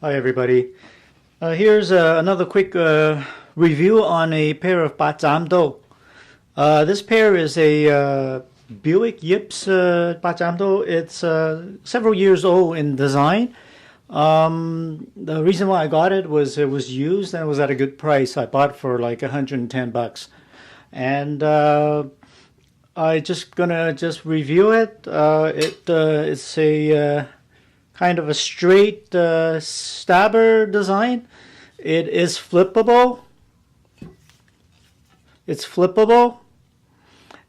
Hi everybody. Here's another quick review on a pair of Bart Cham Dao. This pair is a Buick Yip's Bart Cham Dao. It's several years old in design. The reason why I got it was used and it was at a good price. I bought it for like 110 bucks. And I just gonna review it. It's a kind of a straight stabber design. It is flippable. It's flippable.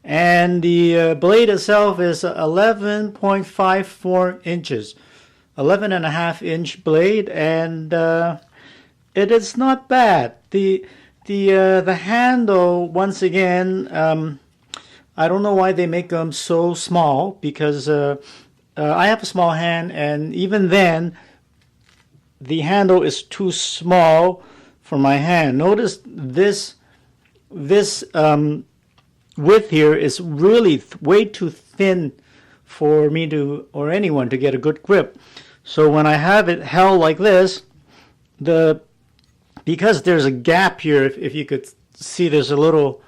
And the blade itself is 11.54 inches. 11.5 inch blade, and it is not bad. The handle, once again, I don't know why they make them so small, because I have a small hand, and even then the handle is too small for my hand. Notice this width here is really way too thin for me to, or anyone, to get a good grip. So when I have it held like this, because there's a gap here, if you could see, there's a little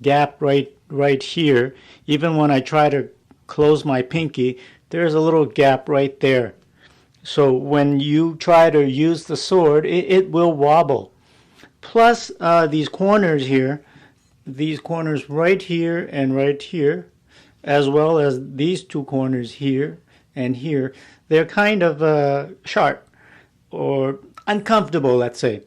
gap right here. Even when I try to close my pinky, there's a little gap right there. So when you try to use the sword, it will wobble. Plus these corners here, these corners right here and right here, as well as these two corners here and here, they're kind of sharp or uncomfortable, let's say.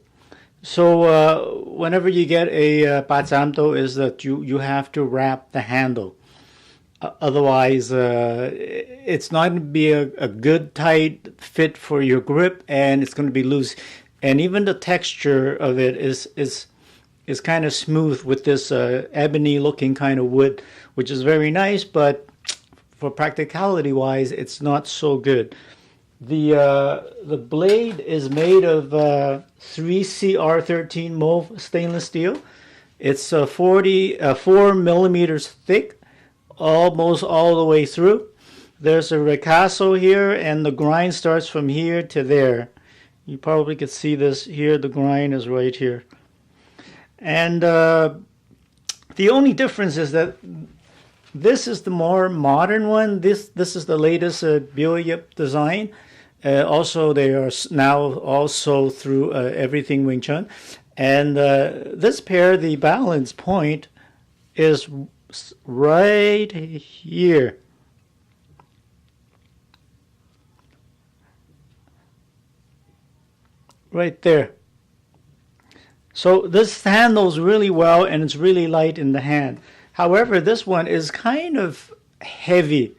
So whenever you get a Bart Cham Dao, is that you have to wrap the handle. Otherwise, it's not going to be a good tight fit for your grip, and it's going to be loose. And even the texture of it is kind of smooth with this ebony looking kind of wood, which is very nice, but for practicality wise, it's not so good. The blade is made of 3CR13 mauve stainless steel. It's 4 millimeters thick, almost all the way through. There's a ricasso here, and the grind starts from here to there. You probably could see this here. The grind is right here. And the only difference is that this is the more modern one. This is the latest Buick Yip design. Also, they are now also through Everything Wing Chun. And this pair, the balance point is right here. Right there. So this handles really well, and it's really light in the hand. However, this one is kind of heavy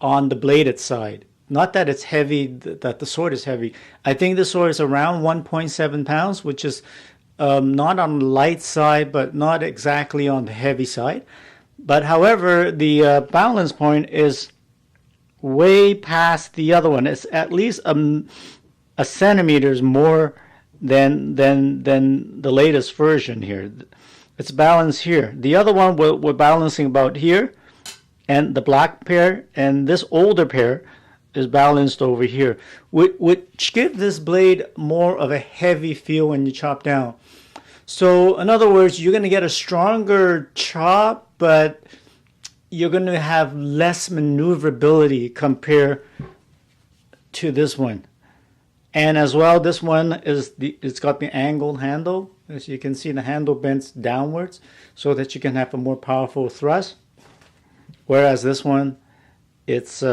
on the bladed side. Not that it's heavy, that the sword is heavy. I think the sword is around 1.7 pounds, which is not on the light side, but not exactly on the heavy side. But however, the balance point is way past the other one. It's at least a centimeters more than the latest version here. It's balanced here. The other one we're balancing about here, and the black pair, and this older pair is balanced over here, which give this blade more of a heavy feel when you chop down. So in other words, you're going to get a stronger chop, but you're going to have less maneuverability compared to this one. And as well, this one it's got the angled handle. As you can see, the handle bends downwards so that you can have a more powerful thrust. Whereas this one, it's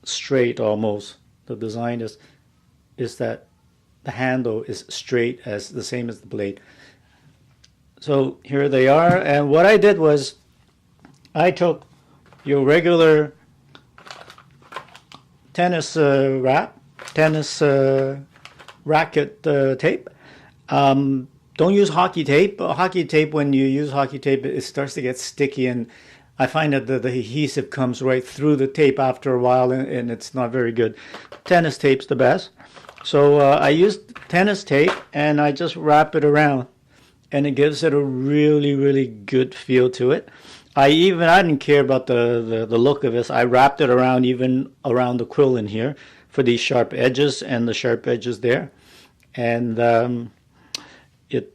straight almost. The design is that the handle is straight, as the same as the blade. So here they are, and what I did was I took your regular tennis racket tape. Don't use hockey tape. Hockey tape, when you use hockey tape, it starts to get sticky, and I find that the adhesive comes right through the tape after a while, and it's not very good. Tennis tape's the best. So I used tennis tape, and I just wrap it around, and it gives it a really, really good feel to it. I didn't care about the look of this. I wrapped it around, even around the quill in here, for these sharp edges and the sharp edges there. and it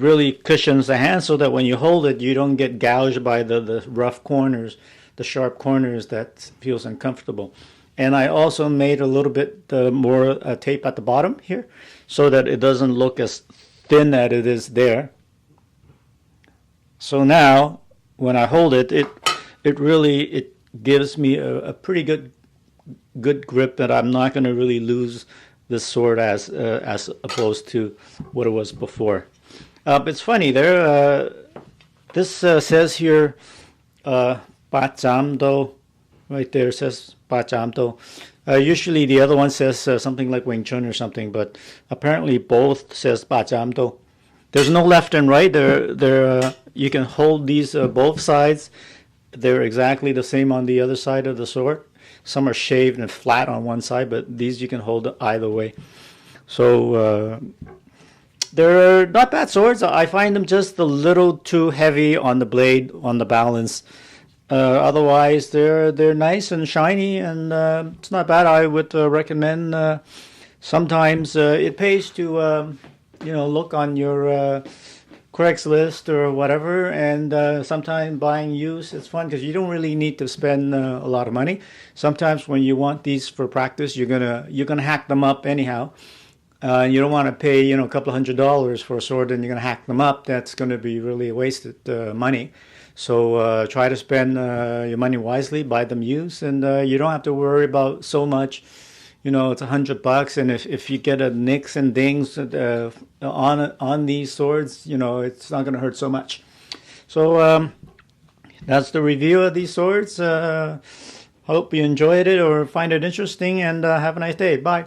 really cushions the hand so that when you hold it, you don't get gouged by the rough corners, the sharp corners that feels uncomfortable. And I also made a little bit more tape at the bottom here so that it doesn't look as thin as it is there. So now when I hold it, it really gives me a pretty good grip that I'm not going to really lose this sword as opposed to what it was before. It's funny there. This says here, Bart Cham Dao. Right there says Bart Cham Dao. Usually the other one says something like Wing Chun or something, but apparently both says Bart Cham Dao. There's no left and right. You can hold these both sides. They're exactly the same on the other side of the sword. Some are shaved and flat on one side, but these you can hold either way. So they're not bad swords. I find them just a little too heavy on the blade, on the balance. Otherwise, they're nice and shiny, and it's not bad. I would recommend. Sometimes it pays to look on your Craigslist or whatever, and sometimes buying used, it's fun because you don't really need to spend a lot of money. Sometimes when you want these for practice, you're gonna hack them up anyhow. You don't want to pay a couple of $100s for a sword, and you're gonna hack them up. That's gonna be really wasted money. So try to spend your money wisely, buy them used, and you don't have to worry about so much. It's $100, and if you get a nicks and dings on these swords, it's not going to hurt so much. So that's the review of these swords. Hope you enjoyed it or find it interesting, and have a nice day. Bye.